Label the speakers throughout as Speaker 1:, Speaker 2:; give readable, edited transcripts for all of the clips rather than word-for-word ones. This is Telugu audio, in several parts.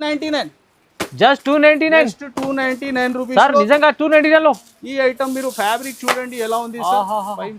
Speaker 1: 99
Speaker 2: జస్ట్ 299
Speaker 1: జస్ట్ 299 రూపీస్
Speaker 2: సార్ నిజంగా 299 లో
Speaker 1: ఈ ఐటమ్ మీరు ఫ్యాబ్రిక్ చూడండి ఎలా ఉంది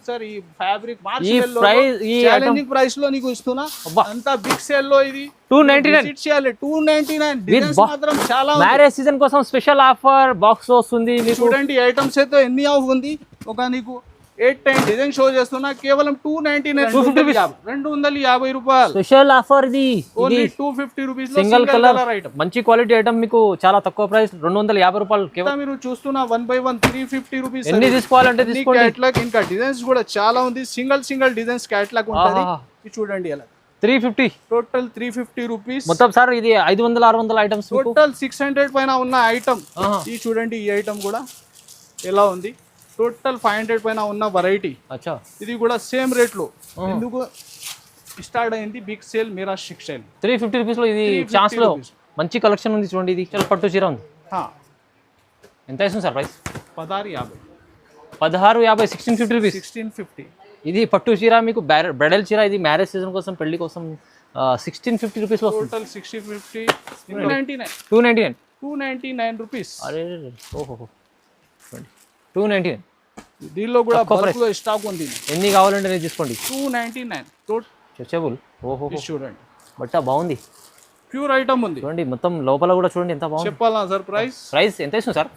Speaker 1: సార్ ఈ ఫ్యాబ్రిక్
Speaker 2: ఈ ప్రైస్ ఈ
Speaker 1: ఛాలెంజింగ్ ప్రైస్ లో నీకు ఇస్తున్నా అంత బిగ్ సేల్ లో ఇది
Speaker 2: 299
Speaker 1: విజిట్ చేయాలి 299 డిజైన్స్ మాత్రం చాలా
Speaker 2: మ్యారేజ్ సీజన్ కోసం స్పెషల్ ఆఫర్ బాక్స్ వస్తుంది
Speaker 1: చూడండి ఐటమ్స్ అయితే ఎన్ని ఆఫ్ ఉంది ఒక నీకు 8-10 డిజైన్ షో చేస్తున్నా కేవలం 299 250 రూపాయలు
Speaker 2: స్పెషల్ ఆఫర్ ఇది
Speaker 1: only 250 rupees
Speaker 2: single colour item మంచి క్వాలిటీ ఐటమ్ మీకు చాలా తక్కువ ప్రైస్ 250 రూపాయలు కేవలం
Speaker 1: మీరు చూస్తున్నా 1 by 1 350 రూపీస్
Speaker 2: ఎన్ని తీసుకోవాలంటే తీసుకోండి
Speaker 1: క్యాటలాగ్ ఇంకా డిజైన్స్ కూడా చాలా ఉంది సింగిల్ డిజైన్స్ క్యాటలాగ్ ఉంటుంది ఇది చూడండి ఎలా
Speaker 2: 350
Speaker 1: టోటల్ 350 రూపీస్
Speaker 2: మొత్తం సార్ ఇది 500 600 ఐటమ్స్
Speaker 1: టోటల్ 600 పైన ఉన్న ఐటమ్ ఈ చూడండి ఈ ఐటమ్ కూడా ఎలా ఉంది టోటల్ 500 పైన ఉన్న వెరైటీ
Speaker 2: అచ్చా
Speaker 1: ఇది కూడా సేమ్ రేట్ లో ఎందుకు స్టార్ట్ అయింది బిగ్ సేల్ మీరా టెక్స్టైల్
Speaker 2: 350 రూపీస్ లో ఇది ఛాన్స్ లో మంచి కలెక్షన్ ఉంది చూడండి ఇది చాలా పట్టు చీర ఉంది ఎంత ఇస్తుంది సార్ ప్రైస్ 1650 1650 రూపీస్
Speaker 1: 1650
Speaker 2: ఇది పట్టు చీర మీకు బ్రైడల్ చీర ఇది మ్యారేజ్ సీజన్ కోసం పెళ్లి కోసం 1650 రూపీస్ లో
Speaker 1: టోటల్ 650 299 రూపీస్
Speaker 2: అరే ఓహో 299
Speaker 1: దీనిలో కూడా బల్క్ లో స్టాక్ ఉంది
Speaker 2: ఎన్ని కావాలంటే నేను తీసుకోండి
Speaker 1: 299
Speaker 2: స్ట్రెచబుల్ ఓహో
Speaker 1: చూడండి
Speaker 2: బట్ బాగుంది
Speaker 1: ప్యూర్ ఐటమ్ ఉంది
Speaker 2: చూడండి మొత్తం లోపల కూడా చూడండి ఎంత బాగుంది
Speaker 1: చెప్పాలా సార్ ప్రైస్
Speaker 2: ఎంత ఇస్తుంది సార్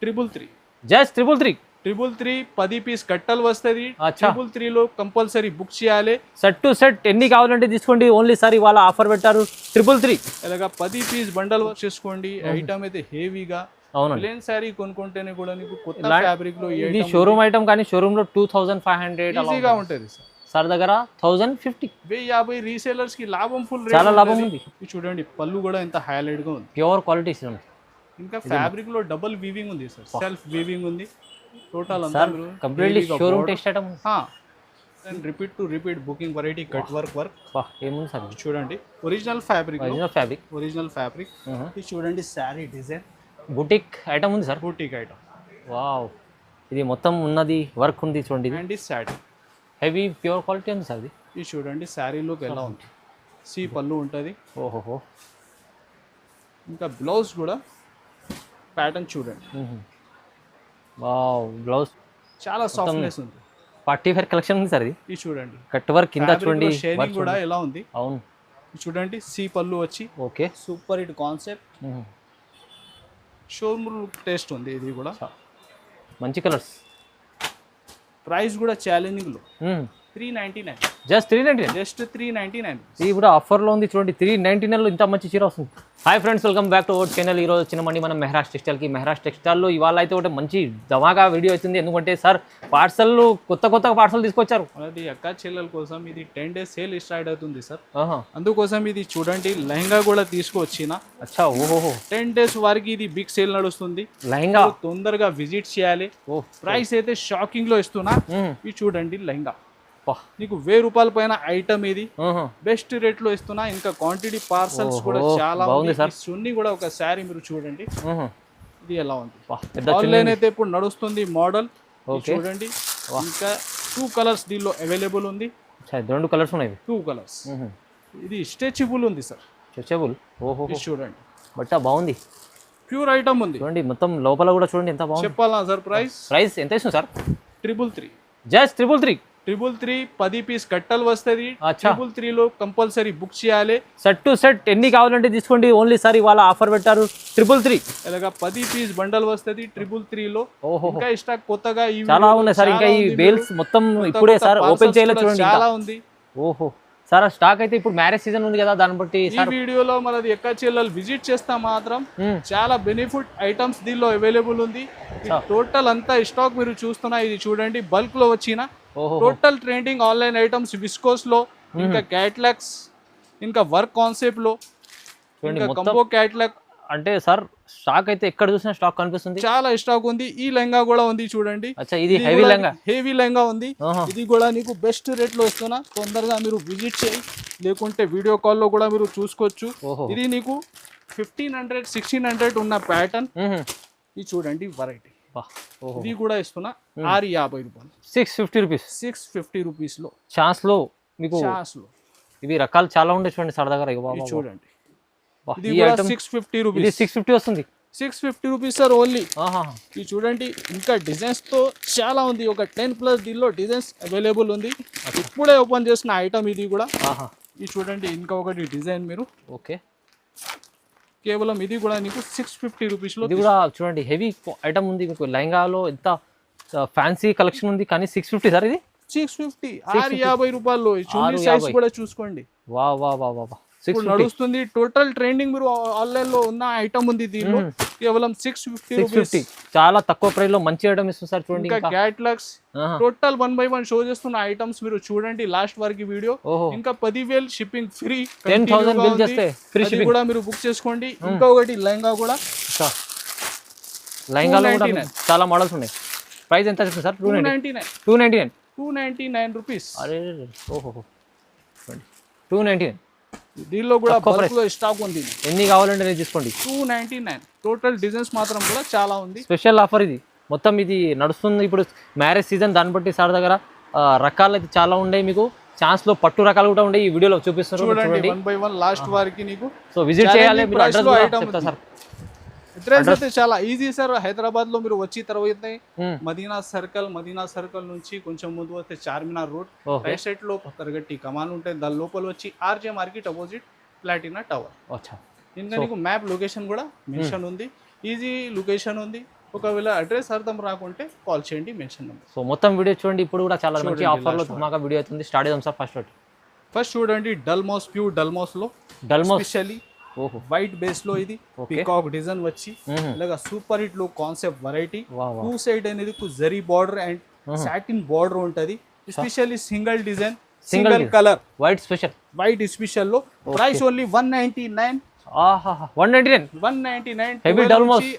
Speaker 1: 333
Speaker 2: జస్ట్ 333
Speaker 1: 10 పీస్ కట్టలు వస్తుంది 333 లో కంపల్సరీ బుక్ చేయాలి
Speaker 2: సెట్ టు సెట్ ఎన్ని కావాలంటే తీసుకోండి ఓన్లీ సార్ ఇవాళ ఆఫర్ పెట్టారు 333
Speaker 1: ఇలాగా 10 పీస్ బండల్ వర్క్ చేసుకోండి ఐటమ్ అయితే హెవీగా
Speaker 2: అవునండి
Speaker 1: ప్లేన్ సారీ కొనుక్కుంటేనే కూడా నీకు కొత్త ఫ్యాబ్రిక్ లో
Speaker 2: ఇది షోరూమ్ ఐటమ్ కానీ షోరూమ్ లో 2500
Speaker 1: ఈజీగా ఉంటుంది
Speaker 2: సార్ దగ్గర 1050
Speaker 1: 1050 రీసేలర్స్ కి లాభం ఫుల్
Speaker 2: చాలా లాభం ఉంది
Speaker 1: చూడండి పళ్ళు కూడా ఎంత హైలైట్ గా ఉంది
Speaker 2: ప్యూర్ క్వాలిటీ
Speaker 1: ఇంకా ఫ్యాబ్రిక్ లో డబుల్ వీవింగ్ ఉంది సార్ సెల్ఫ్ వీవింగ్ ఉంది టోటల్ అంతా
Speaker 2: completely showroom test item
Speaker 1: repeat booking variety cut work
Speaker 2: ఏముంది సార్
Speaker 1: చూడండి ఒరిజినల్ ఫ్యాబ్రిక్ ఇది చూడండి సారీ డిజైన్
Speaker 2: బుటిక్ ఐటమ్ ఉంది సార్
Speaker 1: బుటిక్ ఐటమ్
Speaker 2: వావ్ ఇది మొత్తం ఉన్నది వర్క్ ఉంది చూడండి
Speaker 1: అండ్ ఈ సారీ
Speaker 2: హెవీ ప్యూర్ క్వాలిటీ ఉంది సార్
Speaker 1: ఇది చూడండి శారీలోకి ఎలా ఉంది సి పళ్ళు ఉంటుంది
Speaker 2: ఓహోహో
Speaker 1: ఇంకా బ్లౌజ్ కూడా ప్యాటర్న్ చూడండి
Speaker 2: వావ్ బ్లౌజ్
Speaker 1: చాలా సాఫ్ట్నెస్ ఉంది
Speaker 2: పార్టీ వేర్ కలెక్షన్ ఉంది సార్ ఇది
Speaker 1: చూడండి
Speaker 2: కట్ వర్క్ కింద చూడండి
Speaker 1: షేడింగ్ కూడా ఎలా ఉంది
Speaker 2: అవును
Speaker 1: చూడండి సి పళ్ళు వచ్చి
Speaker 2: okay
Speaker 1: super hit concept showroom taste ఉంది ఇది కూడా
Speaker 2: మంచి కలర్స్
Speaker 1: ప్రైస్ కూడా ఛాలెంజింగ్ లో 399
Speaker 2: జస్ట్
Speaker 1: 399
Speaker 2: ఇది కూడా ఆఫర్లో ఉంది చూడండి 399 లో ఇంత మంచి చీర వస్తుంది hi friends welcome back to our channel ఈరోజు వచ్చినామండి మనం మెహరాజ్ టెక్స్టైల్కి మెహరాజ్ టెక్స్టైల్లో ఇవాళ అయితే ఒకటి మంచి ధమాకా వీడియో అవుతుంది ఎందుకంటే సార్ పార్సల్ కొత్త పార్సల్ తీసుకొచ్చారు
Speaker 1: అది అక్క చెల్లెల కోసం ఇది 10 days సేల్ స్టార్ట్ అవుతుంది సార్ అందుకోసం ఇది చూడండి లెహంగా కూడా తీసుకొచ్చిన
Speaker 2: అచ్చా ఓహో
Speaker 1: 10 days వరకు ఇది బిగ్ సేల్ నడుస్తుంది
Speaker 2: లెహంగా
Speaker 1: తొందరగా విజిట్ చేయాలి ప్రైస్ అయితే షాకింగ్ లో ఇస్తున్నా ఇది చూడండి లెహంగా నీకు 1000 రూపాయల పైన ఐటమ్ ఇది బెస్ట్ రేట్ లో ఇస్తున్నా ఇంకా క్వాంటిటీ పార్సల్స్ కూడా చాలా చున్నీ కూడా ఒక శారీ మీరు చూడండి ఇది ఎలా ఉంది ఆన్లైన్ అయితే ఇప్పుడు నడుస్తుంది మోడల్ చూడండి ఇంకా 2 కలర్స్ దీనిలో అవైలబుల్ ఉంది
Speaker 2: 2 కలర్స్ ఉన్నాయి
Speaker 1: 2 కలర్స్ ఇది స్ట్రెచబుల్ ఉంది సార్
Speaker 2: స్ట్రెచబుల్ ఓహో
Speaker 1: చూడండి
Speaker 2: బట్ బాగుంది
Speaker 1: ప్యూర్ ఐటమ్ ఉంది
Speaker 2: చూడండి మొత్తం లోపల కూడా చూడండి ఎంత బాగుంది
Speaker 1: చెప్పాలా సార్ ప్రైస్
Speaker 2: ఎంత ఇస్తుంది సార్
Speaker 1: 333
Speaker 2: జస్ట్ 333
Speaker 1: 10 పీస్ కట్టలు వస్తుంది 333 లో కంపల్సరీ బుక్ చేయాలి
Speaker 2: సెట్ టు సెట్ ఎన్ని కావాలంటే తీసుకోండి ఓన్లీ సార్ ఇవాళ ఆఫర్ పెట్టారు 333
Speaker 1: ఇలాగా 10 పీస్ బండల్ వస్తుంది 333 లో ఇంకా స్టాక్ కొత్తగా
Speaker 2: చాలా ఉన్నాయి సార్ ఇంకా ఈ బేల్స్ మొత్తం ఇప్పుడే సార్ ఓపెన్ చేయలేదు చూడండి
Speaker 1: చాలా ఉంది
Speaker 2: ఓహో సార్ స్టాక్ అయితే ఇప్పుడు మ్యారేజ్ సీజన్ ఉంది కదా దాన్ని బట్టి
Speaker 1: ఈ వీడియోలో మనది ఎక్క చెల్లెలు విజిట్ చేస్తా మాత్రం చాలా బెనిఫిట్ ఐటమ్స్ దీనిలో అవైలబుల్ ఉంది టోటల్ అంతా స్టాక్ మీరు చూస్తున్నా ఇది చూడండి బల్క్ లో వచ్చిన total trending online items viscose లో ఇంకా క్యాటలాగ్స్ ఇంకా వర్క్ కాన్సెప్ట్ లో ఇంకా కంబో క్యాటలాగ్
Speaker 2: అంటే సార్ స్టాక్ అయితే ఎక్కడ చూసినా స్టాక్ కనిపిస్తుంది
Speaker 1: చాలా స్టాక్ ఉంది ఈ లెహంగా కూడా ఉంది చూడండి
Speaker 2: ఇది
Speaker 1: హెవీ లెహంగా ఉంది ఇది కూడా నీకు బెస్ట్ రేట్ లో ఇస్తున్నా తొందరగా మీరు విజిట్ చేయి లేకుంటే వీడియో కాల్ లో కూడా మీరు చూసుకోవచ్చు ఇది నీకు 1500 1600 ఉన్న ప్యాటర్న్ ఇది చూడండి వెరైటీ ఇది కూడా ఇస్తున్నా 650 రూపాయలు 650 రూపీస్ లో
Speaker 2: ఛాన్స్ లో మీకు ఇవి రకాలు చాలా ఉండే చూడండి సార్ దగ్గర
Speaker 1: చూడండి ఇది కూడా 650
Speaker 2: ఇది
Speaker 1: రూపీస్
Speaker 2: 650 వస్తుంది
Speaker 1: 650 రూపీస్ సార్ ఓన్లీ.
Speaker 2: ఆహా
Speaker 1: ఇది చూడండి ఇంకా డిజైన్స్ తో చాలా ఉంది, ఒక 10+ దీనిలో డిజైన్స్ అవైలబుల్ ఉంది. ఇప్పుడే ఓపెన్ చేసిన ఐటమ్ ఇది కూడా.
Speaker 2: ఆహా
Speaker 1: ఇది చూడండి ఇంకా ఒకటి డిజైన్ మీరు
Speaker 2: ఓకే.
Speaker 1: కేవలం ఇది కూడా నీకు 650 రూపీస్ లో.
Speaker 2: ఇది కూడా చూడండి హెవీ ఐటమ్ ఉంది మీకు, లెహంగాలో ఎంత ఫ్యాన్సీ కలెక్షన్ ఉంది కానీ 650 సార్ ఇది
Speaker 1: 650 650 రూపాయలు. చున్నీ సైజ్ కూడా చూసుకోండి.
Speaker 2: వా వా వా వా వా.
Speaker 1: ఇప్పుడు నడుస్తుంది టోటల్ ట్రెండింగ్, మీరు ఆన్లైన్ లో ఉన్న ఐటమ్ ఉంది దీనిలో. కేవలం 650 రూపీస్,
Speaker 2: చాలా తక్కువ ప్రైస్ లో మంచి ఐటమ్ ఇస్తుంది సార్. చూడండి
Speaker 1: ఇంకా క్యాట్లాగ్స్ టోటల్ 1 by 1 షో చేస్తున్న ఐటమ్స్ మీరు చూడండి లాస్ట్ వరకు వీడియో. ఇంకా 10,000 షిప్పింగ్ ఫ్రీ,
Speaker 2: 10,000 బిల్ చేస్తే ఫ్రీ షిప్పింగ్
Speaker 1: కూడా మీరు బుక్ చేసుకోండి. ఇంకా ఒకటి లెహంగా కూడా,
Speaker 2: లెహంగాలో కూడా చాలా మోడల్స్ ఉన్నాయి. ప్రైస్ ఎంత చెప్తుంది సార్?
Speaker 1: 299 రూపీస్.
Speaker 2: అరే ఓహో 299.
Speaker 1: దీనిలో కూడా బల్క్ లో స్టాక్ ఉంది,
Speaker 2: ఎన్ని కావాలంటే నేను తీసుకోండి.
Speaker 1: 299 టోటల్ డిజైన్స్ మాత్రం కూడా చాలా ఉంది.
Speaker 2: స్పెషల్ ఆఫర్ ఇది, మొత్తం ఇది నడుస్తుంది ఇప్పుడు మ్యారేజ్ సీజన్. దాన్ని బట్టి సార్ దగ్గర రకాలు అయితే చాలా ఉన్నాయి. మీకు ఛాన్స్ లో పట్టు రకాలు కూడా ఉన్నాయి, ఈ వీడియోలో చూపిస్తున్నారు చూడండి
Speaker 1: 1 by 1 లాస్ట్ వరకు నీకు.
Speaker 2: సో విజిట్ చేయాలి. మీరు అడ్రస్ కూడా చెప్తా సార్.
Speaker 1: అడ్రస్ అయితే చాలా ఈజీ సార్. హైదరాబాద్ లో మీరు వచ్చి తర్వాత మదీనా సర్కిల్ నుంచి కొంచెం ముందు వస్తే చార్మినార్ రోడ్ రైట్ సైడ్ లో తరగట్టి కమాన్ ఉంటాయి. దాని లోపల వచ్చి RJ market opposite Platina tower. ఇంకా నీకు మ్యాప్ లొకేషన్ కూడా మెన్షన్ ఉంది, ఈజీ లొకేషన్ ఉంది. ఒకవేళ అడ్రస్ అర్థం రాకుంటే కాల్ చేయండి, మెన్షన్ నెంబర్.
Speaker 2: సో మొత్తం వీడియో చూడండి. ఇప్పుడు కూడా చాలా మంచి ఆఫర్ లో ధమాకా వీడియో అవుతుంది. స్టార్ట్ చేద్దాం సార్. ఫస్ట్
Speaker 1: చూడండి డల్మోస్, ప్యూర్ డల్మోస్ లో స్పెషల్లీ వైట్ బేస్ లో ఇది పికాక్ డిజైన్ వచ్చి ఇలాగా సూపర్ హిట్ లో కాన్సెప్ట్ వెరైటీ. 2 సైడ్ అనేది zari border and satin border ఉంటది. Especially single design, single colour,
Speaker 2: white special,
Speaker 1: white special లో. Price only 199.
Speaker 2: 199 హెవీ డల్మోస్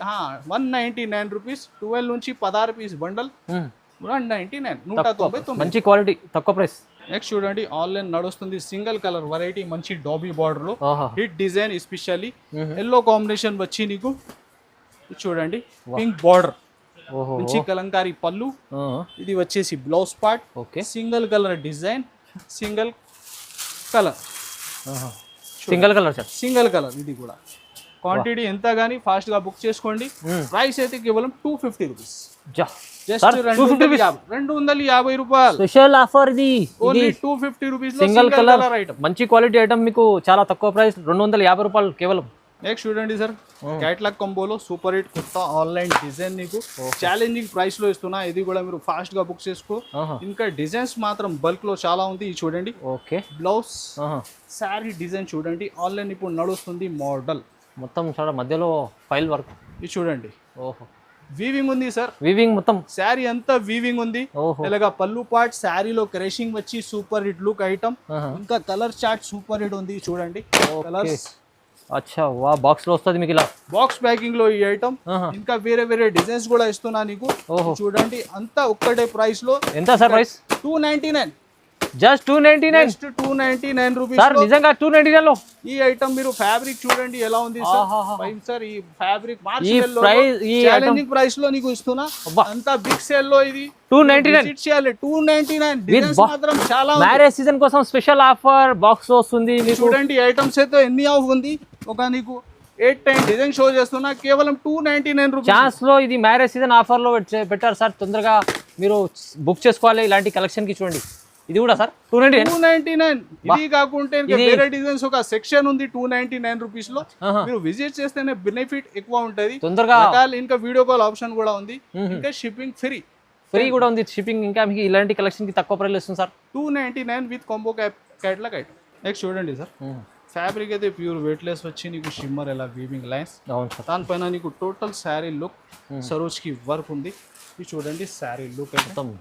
Speaker 1: 199 రూపీస్. 12 నుంచి 16 పీస్ బండల్ 199, 199.
Speaker 2: మంచి క్వాలిటీ, తక్కువ ప్రైస్.
Speaker 1: నెక్స్ట్ చూడండి ఆన్లైన్ నడుస్తుంది సింగిల్ కలర్ వెరైటీ, మంచి డాబీ బార్డర్ లో hit design. Especially yellow combination వచ్చి నీకు చూడండి పింక్ బార్డర్, మంచి కలంకారీ పళ్ళు. ఇది వచ్చేసి blouse part. Single colour design, single colour single colour. ఇది కూడా క్వాంటిటీ ఎంత గానీ ఫాస్ట్ గా బుక్ చేసుకోండి. ప్రైస్ అయితే కేవలం 250 రూపీస్. జస్ట్ 250 రూపాయలు
Speaker 2: స్పెషల్ ఆఫర్. ఇది
Speaker 1: only 250 rupees
Speaker 2: single colour item, మంచి క్వాలిటీ ఐటమ్ మీకు చాలా తక్కువ ప్రైస్, 250 రూపాయలు కేవలం.
Speaker 1: నెక్స్ట్ చూడండి సార్ క్యాట్లాగ్ కంబోలో సూపర్ హిట్ కొత్త ఆన్లైన్ డిజైన్ నీకు ఛాలెంజింగ్ ప్రైస్ లో ఇస్తున్నా. ఇది కూడా మీరు ఫాస్ట్ గా బుక్ చేసుకో. ఇంకా డిజైన్స్ మాత్రం బల్క్ లో చాలా ఉంది. ఇది చూడండి బ్లౌజ్ శారీ డిజైన్ చూడండి ఆన్లైన్ ఇప్పుడు నడుస్తుంది మోడల్
Speaker 2: మొత్తం చాలా మధ్యలో ఫైల్ వర్క్.
Speaker 1: ఇది చూడండి వీవింగ్ ఉంది సార్,
Speaker 2: వీవింగ్ మొత్తం శారీ
Speaker 1: అంతా వీవింగ్ ఉంది. ఇలాగా పళ్ళు పార్ట్ శారీలో క్రషింగ్ వచ్చి సూపర్ హిట్ లుక్ ఐటమ్. ఇంకా కలర్ చార్ట్ సూపర్ హిట్ ఉంది చూడండి కలర్స్.
Speaker 2: అచ్చా వా, బాక్స్ లో వస్తుంది మీకు ఇలా
Speaker 1: బాక్స్ ప్యాకింగ్ లో ఈ ఐటమ్. ఇంకా వేరే వేరే డిజైన్స్ కూడా ఇస్తున్నా నీకు. చూడండి అంతా ఒక్కటే ప్రైస్ లో.
Speaker 2: ఎంత sir price?
Speaker 1: 299.
Speaker 2: Just
Speaker 1: 299 rupees
Speaker 2: sir. నిజంగా 299 లో
Speaker 1: ఈ ఐటమ్. మీరు ఫ్యాబ్రిక్ చూడండి ఎలా ఉంది సార్. ఈ ఫ్యాబ్రిక్ ఛాలెంజింగ్ ప్రైస్ లో నీకు ఇస్తున్నా. అంతా బిగ్ సేల్ లో ఇది
Speaker 2: 299.
Speaker 1: 299 మాత్రం చాలా.
Speaker 2: మ్యారేజ్ సీజన్ కోసం స్పెషల్ ఆఫర్ బాక్స్ వస్తుంది.
Speaker 1: చూడండి ఐటమ్స్ అయితే ఎన్ని ఆఫ్ ఉంది. ఒక నీకు 8-10 డిజైన్ షో చేస్తున్నా కేవలం 299 రూపీస్.
Speaker 2: ఛాన్స్ లో ఇది మ్యారేజ్ సీజన్ ఆఫర్ లో పెట్టారు సార్. తొందరగా మీరు బుక్ చేసుకోవాలి ఇలాంటి కలెక్షన్ కి. చూడండి ఇది కూడా సార్
Speaker 1: 299. ఇది కాకుంటే వేరే డిజైన్స్ ఒక సెక్షన్ ఉంది 299 రూపీస్ లో. మీరు విజిట్ చేస్తేనే బెనిఫిట్ ఎక్కువ ఉంటది.
Speaker 2: తొందరగా
Speaker 1: ఇంకా వీడియో కాల్ ఆప్షన్ కూడా ఉంది. ఇంకా షిప్పింగ్ ఫ్రీ
Speaker 2: కూడా ఉంది. షిప్పింగ్ ఇంకా మీకు ఇలాంటి కలెక్షన్ కి తక్కువ ప్రైస్ ఇస్తుంది sir.
Speaker 1: 299 with combo catalogue item. Next చూడండి సార్ ఫ్యాబ్రిక్ అయితే ప్యూర్ వెయిట్లెస్ వచ్చి నీకు షిమ్మర్ ఎలా వీవింగ్ లైన్స్. దానిపైన నీకు టోటల్ శారీ లుక్ సరోజ్ కి వర్క్ ఉంది. ఇది చూడండి శారీ లుక్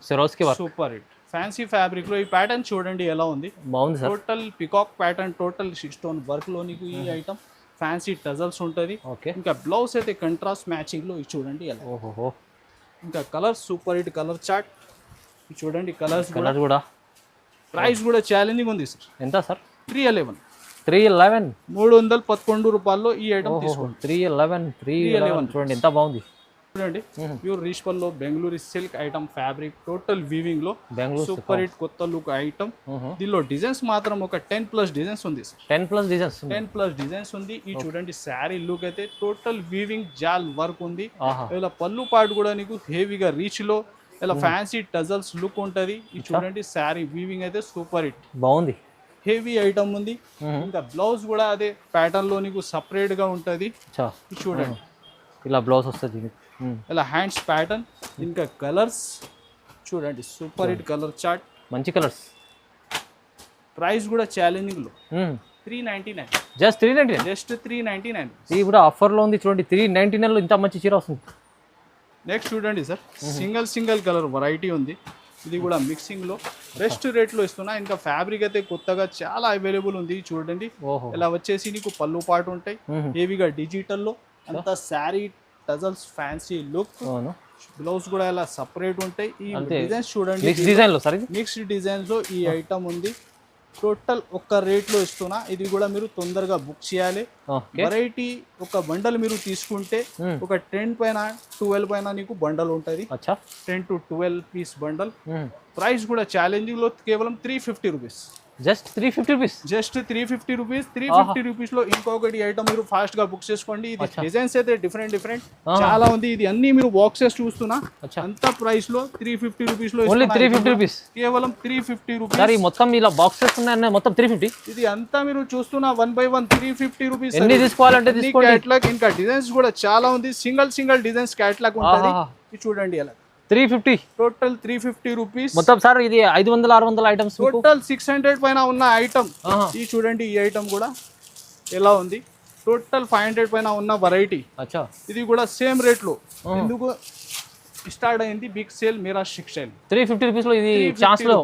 Speaker 2: సరోజ్ కి work
Speaker 1: super hit. Fancy fabric లో ఈ ప్యాటర్న్ చూడండి ఎలా ఉంది.
Speaker 2: బాగుంది sir.
Speaker 1: Total peacock pattern, total 6 stone work లో నీకు ఈ ఐటమ్. ఫ్యాన్సీ టజల్స్ ఉంటది. ఇంకా బ్లౌజ్ అయితే కంట్రాస్ట్ మ్యాచింగ్ లో చూడండి ఎలా. ఇంకా colour super hit colour chart. చూడండి కలర్స్
Speaker 2: కూడా.
Speaker 1: ప్రైస్ కూడా ఛాలెంజింగ్ ఉంది సార్.
Speaker 2: ఎంత సార్?
Speaker 1: 311.
Speaker 2: 311
Speaker 1: 311 రూపాయల్లో ఈ ఐటమ్ తీసుకోండి.
Speaker 2: 311 చూడండి ఎంత బాగుంది.
Speaker 1: చూడండి ప్యూర్ రీచ్ పల్లో Bengaluru silk item fabric total weaving లో
Speaker 2: బెంగళూరు
Speaker 1: సూపర్ హిట్ కొత్త లుక్ ఐటమ్. దీనిలో డిజైన్స్ మాత్రం ఒక 10+ డిజైన్స్ ఉంది సార్.
Speaker 2: 10+ డిజైన్స్
Speaker 1: 10+ డిజైన్స్ ఉంది. ఈ చూడండి శారీ లుక్ అయితే టోటల్ వీవింగ్ జాల్ వర్క్ ఉంది. ఇలా పళ్ళు పాటు కూడా నీకు హెవీగా రీచ్ లో ఇలా ఫ్యాన్సీ టజల్స్ లుక్ ఉంటది. ఈ చూడండి శారీ వీవింగ్ అయితే సూపర్ హిట్
Speaker 2: బాగుంది.
Speaker 1: హెవీ ఐటమ్ ఉంది. ఇంకా బ్లౌజ్ కూడా అదే ప్యాటర్న్ లో నీకు సపరేట్ గా ఉంటది. చూడండి
Speaker 2: ఇలా బ్లౌజ్ వస్తుంది.
Speaker 1: ఇలా హ్యాండ్స్ ప్యాటర్న్. ఇంకా కలర్స్ చూడండి సూపర్ హిట్ కలర్ చార్ట్,
Speaker 2: మంచి కలర్స్.
Speaker 1: ప్రైస్ కూడా ఛాలెంజింగ్ లో 399.
Speaker 2: జస్ట్ 399.
Speaker 1: జస్ట్ 399.
Speaker 2: ఇది కూడా ఆఫర్ లో ఉంది చూడండి. 399 లో ఇంత మంచి చీర వస్తుంది.
Speaker 1: నెక్స్ట్ చూడండి సార్, సింగిల్ కలర్ వెరైటీ ఉంది. ఇది కూడా మిక్సింగ్ లో బెస్ట్ రేట్ లో ఇస్తున్నా. ఇంకా ఫ్యాబ్రిక్ అయితే కొత్తగా చాలా అవైలబుల్ ఉంది. చూడండి ఇలా వచ్చేసి నీకు పళ్ళు పాటు ఉంటాయి హెవీగా డిజిటల్ లో. అంతా sari tassels fancy look. Blouse కూడా ఇలా సపరేట్ ఉంటాయి. ఈ డిజైన్స్ చూడండి మిక్స్డ్ డిజైన్స్ లో ఈ ఐటమ్ ఉంది. టోటల్ ఒక్క రేట్ లో ఇస్తున్నా. ఇది కూడా మీరు తొందరగా బుక్ చేయాలి. వెరైటీ ఒక బండల్ మీరు తీసుకుంటే ఒక 10 పైన 12 పైన నీకు బండల్ ఉంటది. 10 to 12 పీస్ బండల్. ప్రైస్ కూడా ఛాలెంజింగ్ లో కేవలం 350 rupees.
Speaker 2: Just 350 rupees.
Speaker 1: Just 350 rupees. 350 rupees లో ఇంకొకటి ఐటమ్ మీరు ఫాస్ట్ గా బుక్ చేసుకోండి. ఇది డిజైన్స్ అయితే డిఫరెంట్ చాలా ఉంది. ఇది అన్ని మీరు బాక్సెస్ చూస్తున్నా. అంత ప్రైస్ లో 350 రూపీస్ లో
Speaker 2: ఓన్లీ 350 రూపీస్.
Speaker 1: కేవలం 350 రూపీస్.
Speaker 2: సర్ ఈ మొత్తం ఇలా బాక్సెస్ ఉన్నాయి మొత్తం 350.
Speaker 1: ఇది అంతా మీరు చూస్తున్నా 1 by 1 350 రూపీస్.
Speaker 2: ఎన్ని తీసుకోవాలంటే తీసుకోండి.
Speaker 1: క్యాటలాగ్ ఇంకా డిజైన్స్ కూడా చాలా ఉంది. సింగిల్ డిజైన్స్ క్యాటలాగ్ ఉంటది. ఇది చూడండి అలా 350. టోటల్ 350 రూపీస్
Speaker 2: మొత్తం. సార్ ఇది 500-600 ఐటమ్స్.
Speaker 1: టోటల్ 600 పైన ఉన్న ఐటమ్. ఈ చూడండి ఈ ఐటమ్ కూడా ఎలా ఉంది. టోటల్ 500 పైన ఉన్న వెరైటీ. ఇది కూడా సేమ్ రేట్ లో ఎందుకు స్టార్ట్ అయింది బిగ్ సేల్ మీరా టెక్స్టైల్. 350
Speaker 2: రూపీస్ లో ఇది ఛాన్స్ లో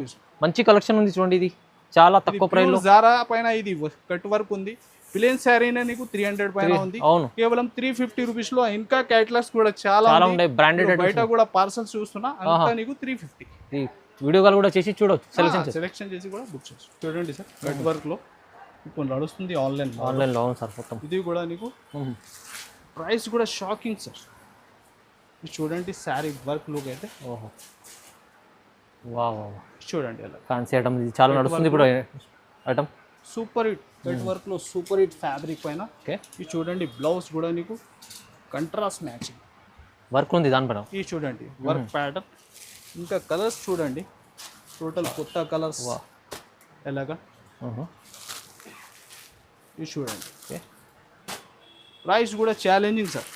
Speaker 2: మంచి కలెక్షన్ ఉంది చూడండి. ఇది చాలా తక్కువ ప్రైస్ లో.
Speaker 1: జారా పైన ఇది కట్ వర్క్ ఉంది. ప్లేన్ శారీనే నీకు 300 పైన ఉంది. కేవలం 350 రూపీస్ లో. ఇంకా క్యాటలాగ్స్ కూడా చాలా ఉన్నాయి.
Speaker 2: బ్రాండెడ్
Speaker 1: బయట కూడా పార్సల్స్ చూస్తున్నా. అంతా నీకు 350.
Speaker 2: వీడియో కాల్ కూడా చేసి చూడొచ్చు.
Speaker 1: సెలెక్షన్ చేసి కూడా బుక్ చేసుకో. చూడండి సార్ కట్ వర్క్ లో ఇప్పుడు నడుస్తుంది ఆన్లైన్
Speaker 2: లో. అవును సార్ మొత్తం.
Speaker 1: ఇది కూడా నీకు ప్రైస్ కూడా షాకింగ్ సార్. చూడండి శారీ వర్క్ లుక్ అయితే చూడండి అలా
Speaker 2: ఫ్యాన్సీ ఐటమ్. ఇది చాలా నడుస్తుంది ఇప్పుడు item.
Speaker 1: Super hit cut work లో సూపర్ హిట్ ఫ్యాబ్రిక్ పైన. ఇది చూడండి బ్లౌజ్ కూడా నీకు కంట్రాస్ట్ మ్యాచింగ్
Speaker 2: వర్క్ ఉంది దానిపైన.
Speaker 1: ఇది చూడండి వర్క్ ప్యాటర్న్. ఇంకా కలర్స్ చూడండి టోటల్ కొత్త కలర్స్ ఎలాగా. ఇది చూడండి ప్రైస్ కూడా ఛాలెంజింగ్ సార్.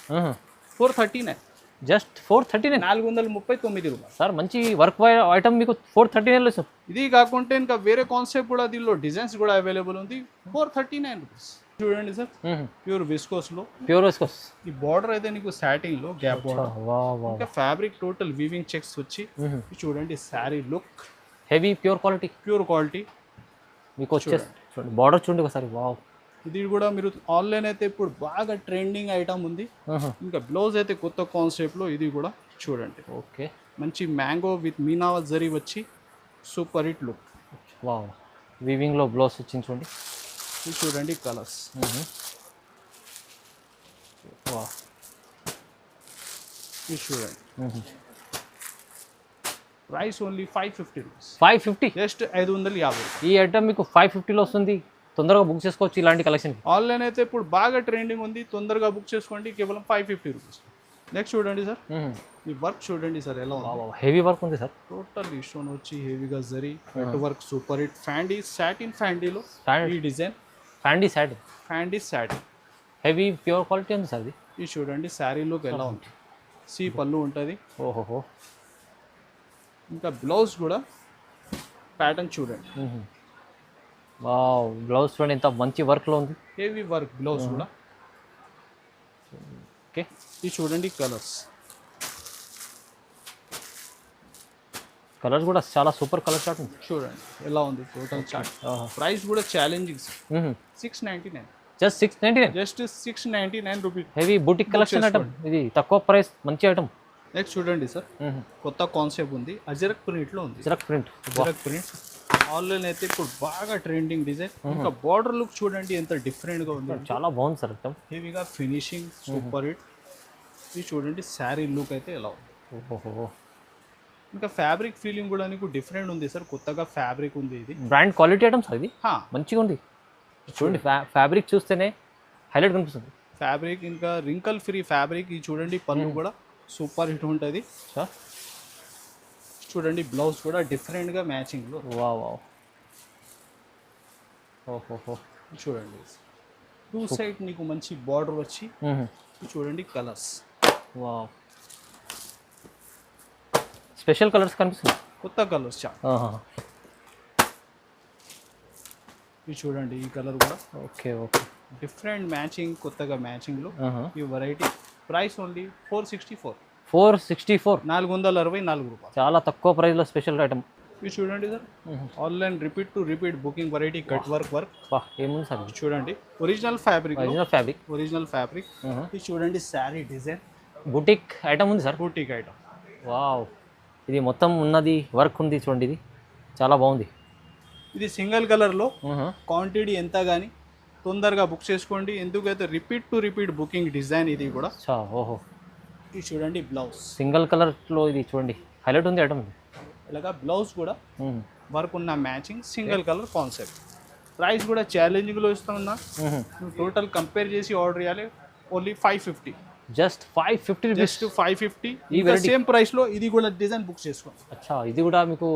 Speaker 1: 439.
Speaker 2: జస్ట్ 439.
Speaker 1: 439 రూపాయలు
Speaker 2: సార్. మంచి వర్క్ ఐటమ్ మీకు 439 లో సార్.
Speaker 1: ఇది కాకుంటే ఇంకా వేరే కాన్సెప్ట్ కూడా దీనిలో డిజైన్స్ కూడా అవైలబుల్ ఉంది. 439 రూపీస్. చూడండి సార్ ప్యూర్ విస్కోస్ లో. ఈ బార్డర్ అయితే నీకు సాటిన్ లో గ్యాప్ బార్డర్. ఇంకా ఫ్యాబ్రిక్ టోటల్ వీవింగ్ చెక్స్ వచ్చి చూడండి sari look
Speaker 2: heavy pure
Speaker 1: quality
Speaker 2: మీకు వచ్చేసి చూడండి. బార్డర్ చూడండి ఒకసారి. వావ్.
Speaker 1: ఇది కూడా మీరు ఆన్లైన్ అయితే ఇప్పుడు బాగా ట్రెండింగ్ ఐటమ్ ఉంది. ఇంకా బ్లౌజ్ అయితే కొత్త కాన్సెప్ట్ లో. ఇది కూడా చూడండి మంచి మ్యాంగో విత్ మీనా జరీ వచ్చి super hit look.
Speaker 2: Wow. Weaving లో బ్లౌజ్ వచ్చింది చూడండి.
Speaker 1: ఇది చూడండి కలర్స్.
Speaker 2: వావ్.
Speaker 1: ఇది చూడండి ప్రైస్ ఓన్లీ 550 రూపీస్.
Speaker 2: 550.
Speaker 1: జస్ట్ 550.
Speaker 2: ఈ ఐటమ్ మీకు 550 లో వస్తుంది. తొందరగా బుక్ చేసుకోవచ్చు ఇలాంటి కలెక్షన్.
Speaker 1: ఆన్లైన్ అయితే ఇప్పుడు బాగా ట్రెండింగ్ ఉంది. తొందరగా బుక్ చేసుకోండి కేవలం 550 రూపీస్. నెక్స్ట్ చూడండి సార్ ఈ వర్క్ చూడండి సార్ ఎలా ఉంది.
Speaker 2: హెవీ వర్క్ ఉంది సార్.
Speaker 1: టోటల్ స్టోన్ వచ్చి హెవీగా zari cut work super hit. ఫ్యాండీ సాటిన్ ఫ్యాండీలో ఈ డిజైన్. ఫ్యాండీ సాటిన్
Speaker 2: హెవీ ప్యూర్ క్వాలిటీ ఉంది సార్.
Speaker 1: ఇది చూడండి శారీలోకి ఎలా ఉంది. సి పళ్ళు ఉంటుంది.
Speaker 2: ఓహోహో.
Speaker 1: ఇంకా బ్లౌజ్ కూడా ప్యాటర్న్ చూడండి.
Speaker 2: వావ్. బ్లౌజ్ చూడండి ఎంత మంచి వర్క్ లో ఉంది.
Speaker 1: హెవీ వర్క్ బ్లౌజ్ కూడా. ఇది చూడండి కలర్స్
Speaker 2: కూడా చాలా సూపర్ కలర్ చార్ట్ ఉంది.
Speaker 1: చూడండి ఎలా ఉంది టోటల్ చార్ట్. ప్రైస్ కూడా challenging 699.
Speaker 2: Just 699.
Speaker 1: Just 699 rupees.
Speaker 2: Heavy boutique collection item. ఇది తక్కువ ప్రైస్ మంచి ఐటమ్.
Speaker 1: నెక్స్ట్ చూడండి సార్ కొత్త కాన్సెప్ట్ ఉంది. అజరక్ ప్రింట్ లో ఉంది. అజరక్ ప్రింట్ ఆన్లైన్ అయితే ఇప్పుడు బాగా ట్రెండింగ్ డిజైన్. ఇంకా బార్డర్ లుక్ చూడండి ఎంత డిఫరెంట్ గా ఉంది.
Speaker 2: చాలా బాగుంది సార్.
Speaker 1: హెవీగా ఫినిషింగ్ సూపర్ హిట్. ఇది చూడండి శారీ లుక్ అయితే ఎలా ఉంది.
Speaker 2: ఓహో,
Speaker 1: ఇంకా ఫ్యాబ్రిక్ ఫీలింగ్ కూడా నీకు డిఫరెంట్ ఉంది సార్, కొత్తగా ఫ్యాబ్రిక్ ఉంది ఇది.
Speaker 2: బ్రాండ్ క్వాలిటీ ఐటమ్స్ ఇది
Speaker 1: హా,
Speaker 2: మంచిగా ఉంది. చూడండి ఫ్యాబ్రిక్ చూస్తేనే హైలైట్ కనిపిస్తుంది.
Speaker 1: ఫ్యాబ్రిక్ ఇంకా రింకల్ ఫ్రీ ఫ్యాబ్రిక్. ఇది చూడండి పళ్ళు కూడా సూపర్ హిట్ ఉంటుంది. చూడండి బ్లౌజ్ కూడా డిఫరెంట్గా మ్యాచింగ్లో.
Speaker 2: వా వా, ఓహోహో,
Speaker 1: చూడండి టూ సైడ్ నీకు మంచి బార్డర్ వచ్చి. చూడండి కలర్స్,
Speaker 2: వా, స్పెషల్ కలర్స్ కనిపిస్తుంది,
Speaker 1: కొత్త కలర్స్ చాలా. ఇది చూడండి ఈ కలర్ కూడా
Speaker 2: ఓకే ఓకే,
Speaker 1: డిఫరెంట్ మ్యాచింగ్, కొత్తగా మ్యాచింగ్లో ఈ వెరైటీ. Price only 464.
Speaker 2: 464,
Speaker 1: 464 రూపాయలు.
Speaker 2: చాలా తక్కువ ప్రైస్లో స్పెషల్ ఐటమ్.
Speaker 1: ఇది చూడండి sir, online repeat to repeat booking variety, cut work.
Speaker 2: వా, ఏముంది సార్ ఇది?
Speaker 1: చూడండి ఒరిజినల్ ఫ్యాబ్రిక్,
Speaker 2: ఒరిజినల్ ఫ్యాబ్రిక్.
Speaker 1: ఇది చూడండి శారీ డిజైన్,
Speaker 2: బుటిక్ ఐటమ్ ఉంది సార్.
Speaker 1: Boutique item.
Speaker 2: వావ్, ఇది మొత్తం ఉన్నది వర్క్ ఉంది చూడండి, ఇది చాలా బాగుంది.
Speaker 1: ఇది సింగిల్ కలర్లో క్వాంటిటీ ఎంత కానీ తొందరగా బుక్ చేసుకోండి, ఎందుకైతే repeat to repeat booking design ఇది కూడా.
Speaker 2: ఓహో,
Speaker 1: ఇది చూడండి బ్లౌజ్
Speaker 2: సింగిల్ కలర్లో ఇది చూడండి హైలైట్ ఉంది ఐటమ్.
Speaker 1: ఇలాగా బ్లౌజ్ కూడా వర్క్ ఉన్న matching, single colour concept. Price కూడా ఛాలెంజింగ్లో ఇస్తున్నా. నువ్వు టోటల్ కంపేర్ చేసి ఆర్డర్ చేయాలి. Only 550,
Speaker 2: just 550 rupees,
Speaker 1: just 550. ఈ సేమ్ ప్రైస్లో ఇది కూడా డిజైన్ బుక్ చేసుకోండి.
Speaker 2: అచ్చా, ఇది కూడా మీకు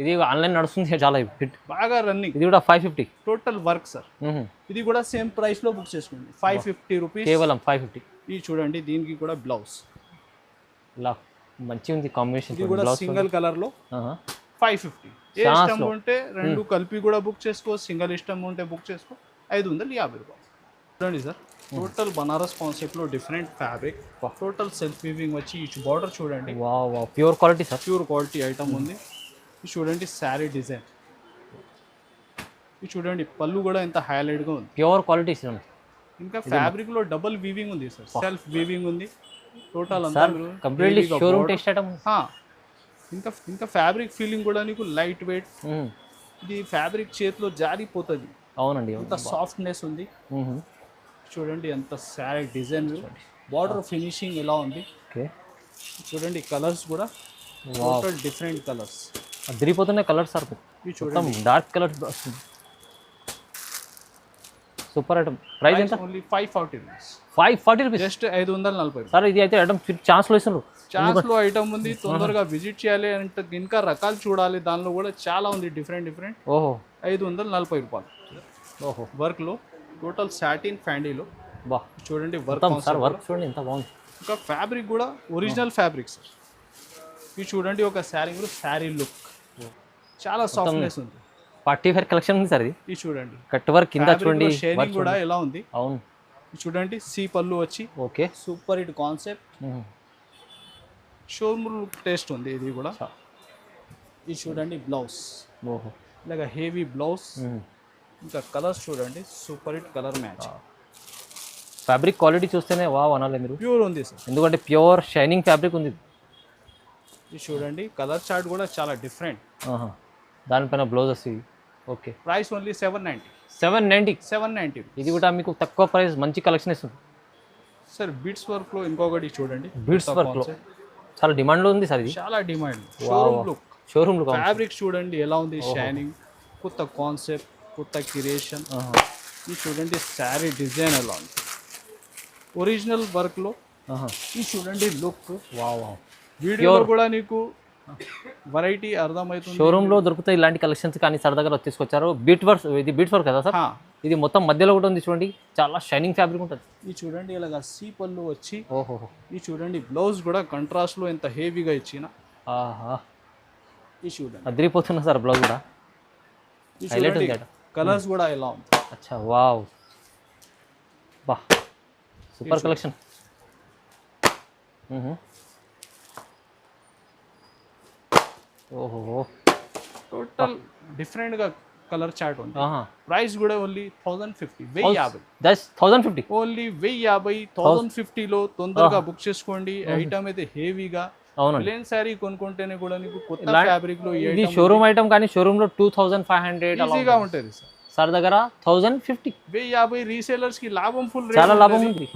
Speaker 2: ఇది ఆన్లైన్ నడుస్తుంది చాలా హిట్,
Speaker 1: బాగా రన్నింగ్.
Speaker 2: ఇది కూడా 550
Speaker 1: టోటల్ వర్క్ సార్. ఇది కూడా సేమ్ ప్రైస్లో బుక్ చేసుకోండి, 550 రూపీస్,
Speaker 2: కేవలం 550.
Speaker 1: ఇది చూడండి దీనికి కూడా బ్లౌజ్
Speaker 2: ఇలా మంచిగా ఉంది కాంబినేషన్.
Speaker 1: ఇది కూడా సింగిల్ కలర్లో 550. ఏ ఇష్టం ఉంటే రెండు కలిపి కూడా బుక్ చేసుకో, సింగిల్ ఇష్టం ఉంటే బుక్ చేసుకో. 550 రూపాయలు. చూడండి సార్, టోటల్ బనారస్ కాన్సెప్ట్లో different fabric, total self weaving వచ్చి ఈ బార్డర్ చూడండి.
Speaker 2: Wow wow, pure quality sir,
Speaker 1: pure quality item ఉంది. ఇది చూడండి శారీ డిజైన్. ఇది చూడండి పళ్ళు కూడా ఎంత హైలైట్గా ఉంది,
Speaker 2: ప్యూర్ క్వాలిటీ.
Speaker 1: ఇంకా ఫ్యాబ్రిక్లో డబుల్ వీవింగ్ ఉంది సార్, సెల్ఫ్ వీవింగ్ ఉంది. టోటల్ అంతా
Speaker 2: కంప్లీట్లీ షోరూమ్ టేస్ట్ ఐటమ్.
Speaker 1: ఇంకా ఫ్యాబ్రిక్ ఫీలింగ్ కూడా నీకు లైట్ వెయిట్. ఇది ఫ్యాబ్రిక్ చేతిలో జారిపోతుంది.
Speaker 2: అవునండి,
Speaker 1: అంత సాఫ్ట్నెస్ ఉంది. చూడండి ఎంత శారీ డిజైన్, బార్డర్ ఫినిషింగ్ ఎలా ఉంది. చూడండి కలర్స్ కూడా టోటల్ డిఫరెంట్ కలర్స్,
Speaker 2: అదిరిపోతున్నాయి కలర్స్ సార్.
Speaker 1: ఇది చూడండి
Speaker 2: డార్క్ కలర్స్ వస్తుంది, సూపర్ ఐటమ్. ప్రైస్ ఎంత?
Speaker 1: Only 540 rupees.
Speaker 2: 540 rupees,
Speaker 1: just 540
Speaker 2: sir. ఇది అయితే ఐటమ్ ఛాన్స్లో ఇస్తున్నారు,
Speaker 1: ఛాన్స్లో ఐటమ్ ఉంది. తొందరగా విజిట్ చేయాలి అంటే ఇంకా రకాలు చూడాలి, దానిలో కూడా చాలా ఉంది డిఫరెంట్.
Speaker 2: ఓహో,
Speaker 1: 540 రూపాయలు.
Speaker 2: ఓహో,
Speaker 1: వర్క్లో టోటల్ సాటిన్ ఫ్యాండీలో.
Speaker 2: బా,
Speaker 1: చూడండి వర్క్
Speaker 2: సార్, వర్క్ చూడండి ఎంత బాగుంది.
Speaker 1: ఇంకా ఫ్యాబ్రిక్ కూడా ఒరిజినల్ ఫ్యాబ్రిక్ సార్. ఇది చూడండి ఒక శారీ కూడా శారీ లుక్, చాలా సాఫ్ట్నెస్ ఉంది.
Speaker 2: పార్టీ వేర్ కలెక్షన్ ఉంది సార్.
Speaker 1: ఇది చూడండి
Speaker 2: కట్ వర్క్ కింద చూడండి,
Speaker 1: షేడింగ్ కూడా ఎలా ఉంది.
Speaker 2: అవును,
Speaker 1: ఇది చూడండి సి పళ్ళు వచ్చి.
Speaker 2: Okay,
Speaker 1: super hit concept, showroom look taste ఉంది ఇది కూడా. ఇది చూడండి బ్లౌజ్,
Speaker 2: ఓహో,
Speaker 1: ఇలాగ హెవీ బ్లౌజ్. ఇంకా కలర్స్ చూడండి super hit colour match.
Speaker 2: Fabric quality చూస్తేనే వావ్ అనాలి మీరు,
Speaker 1: ప్యూర్ ఉంది సార్,
Speaker 2: ఎందుకంటే ప్యూర్ షైనింగ్ ఫ్యాబ్రిక్ ఉంది.
Speaker 1: ఇది చూడండి కలర్ చార్ట్ కూడా చాలా డిఫరెంట్.
Speaker 2: దానిపైన బ్లౌజ్ వస్తుంది. Okay,
Speaker 1: price only 790.
Speaker 2: 790. ఇది కూడా మీకు తక్కువ ప్రైస్, మంచి కలెక్షన్ ఇస్తుంది
Speaker 1: సార్. బీట్స్ వర్క్లో ఇంకొకటి చూడండి,
Speaker 2: బీట్స్ వర్క్లో చాలా డిమాండ్లో ఉంది సార్. ఇది
Speaker 1: చాలా demand. Showroom look,
Speaker 2: showroom look.
Speaker 1: Fabric చూడండి ఎలా ఉంది, షైనింగ్, కొత్త కాన్సెప్ట్, కొత్త క్రియేషన్. ఇది చూడండి శారీ డిజైన్ ఎలా ఉంది, ఒరిజినల్ వర్క్లో. ఇది చూడండి లుక్.
Speaker 2: వావ్,
Speaker 1: వీడియోలో కూడా నీకు వెరైటీ అర్థమవుతుంది.
Speaker 2: షోరూంలో దొరుకుతాయి ఇలాంటి కలెక్షన్స్, కానీ సార్ దగ్గర తీసుకొచ్చారు. బీట్ వర్క్, ఇది బీట్ వర్క్ కదా సార్. ఇది మొత్తం మధ్యలో కూడా ఉంది చూడండి, చాలా షైనింగ్ ఫ్యాబ్రిక్ ఉంటుంది.
Speaker 1: ఇది చూడండి ఇలాగా సి పళ్ళు వచ్చి.
Speaker 2: ఓహో,
Speaker 1: ఇది చూడండి బ్లౌజ్ కూడా కంట్రాస్ట్లో ఎంత హెవీగా ఇచ్చిన. ఇది చూడండి
Speaker 2: అదిరిపోతున్నా సార్ బ్లౌజ్ కూడా. హైలైట్ ఉంది.
Speaker 1: కలర్స్ కూడా ఎలా ఉంది.
Speaker 2: అచ్చా, వావ్, బా, సూపర్ కలెక్షన్. ఓహో,
Speaker 1: టోటల్ డిఫరెంట్గా కలర్ చార్ట్ ఉంది. ప్రైస్ కూడా ఓన్లీ 1050.
Speaker 2: 1050,
Speaker 1: ఓన్లీ 1050. 1050లో తొందరగా బుక్ చేసుకోండి. ఐటమ్ అయితే హెవీగా. ప్లేన్ శారీ కొనుక్కుంటేనే కూడా నీకు కొత్త ఫ్యాబ్రిక్ లో.
Speaker 2: ఇది షోరూమ్ ఐటమ్, కానీ షోరూమ్ లో 2500
Speaker 1: ఈజీగా ఉంటుంది సార్.
Speaker 2: సార్ దగ్గర 1050
Speaker 1: 1050 రీసేలర్స్ కి లాభం ఫుల్
Speaker 2: చాలా లాభం ఉంది.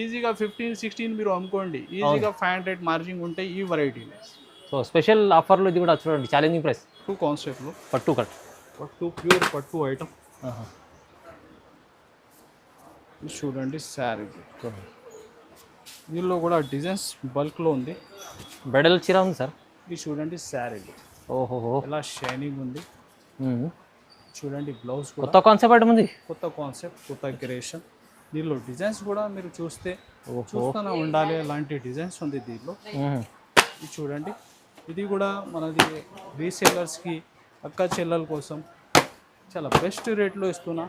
Speaker 1: ఈజీగా 15-16 మీరు అమ్ముకోండి, ఈజీగా 500 మార్జిన్ ఉంటాయి ఈ వెరైటీలో.
Speaker 2: సో స్పెషల్ ఆఫర్లో ఇది కూడా చూడండి, ఛాలెంజింగ్ ప్రైస్.
Speaker 1: టూ కాన్సెప్ట్లో
Speaker 2: పట్టు కట్,
Speaker 1: పట్టు ప్యూర్ పట్టు ఐటమ్. చూడండి శారీ, దీనిలో కూడా డిజైన్స్ బల్క్లో ఉంది.
Speaker 2: బ్రైడల్ చీర ఉంది సార్.
Speaker 1: ఇది చూడండి శారీ
Speaker 2: ఓహో
Speaker 1: ఎలా షైనింగ్ ఉంది. చూడండి బ్లౌజ్ కూడా
Speaker 2: కొత్త కాన్సెప్ట్ ఐటమ్ ఉంది,
Speaker 1: కొత్త కాన్సెప్ట్, కొత్త క్రియేషన్. దీనిలో డిజైన్స్ కూడా మీరు చూస్తూనే ఉండాలి, అలాంటి డిజైన్స్ ఉంది దీనిలో. ఇది చూడండి, ఇది కూడా మనది రీసేలర్స్కి, అక్క చెల్లెల కోసం చాలా బెస్ట్ రేట్లో ఇస్తున్నా.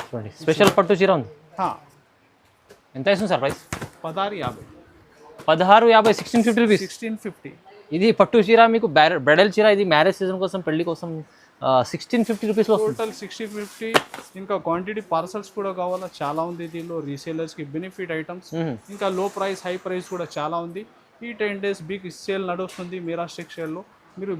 Speaker 2: చూడండి స్పెషల్ పట్టు చీర ఉంది.
Speaker 1: హా,
Speaker 2: ఎంత ఇస్తుంది సార్ ప్రైస్?
Speaker 1: 1650.
Speaker 2: 1650, 1650 రూపీస్.
Speaker 1: 1650.
Speaker 2: ఇది పట్టు చీర మీకు బ్రైడల్ చీర, ఇది మ్యారేజ్ సీజన్ కోసం, పెళ్లి కోసం 1650 రూపీస్లో
Speaker 1: టోటల్ 60-50. ఇంకా క్వాంటిటీ పార్సల్స్ కూడా కావాలా, చాలా ఉంది దీనిలో. రీసేలర్స్కి బెనిఫిట్ ఐటమ్స్, ఇంకా లో ప్రైస్ హై ప్రైస్ కూడా చాలా ఉంది. ఈ 10 days బిగ్ సేల్ నడుస్తుంది మెహరాజ్ టెక్స్టైల్లో. మీరు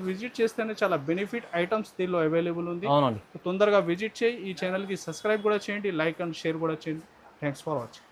Speaker 1: విజిట్ చేస్తేనే చాలా బెనిఫిట్ ఐటమ్స్ దీనిలో అవైలబుల్ ఉంది.
Speaker 2: అవునండి,
Speaker 1: తొందరగా విజిట్ చేయి. ఈ ఛానల్కి సబ్స్క్రైబ్ కూడా చేయండి, లైక్ అండ్ షేర్ కూడా చేయండి. Thanks for watching.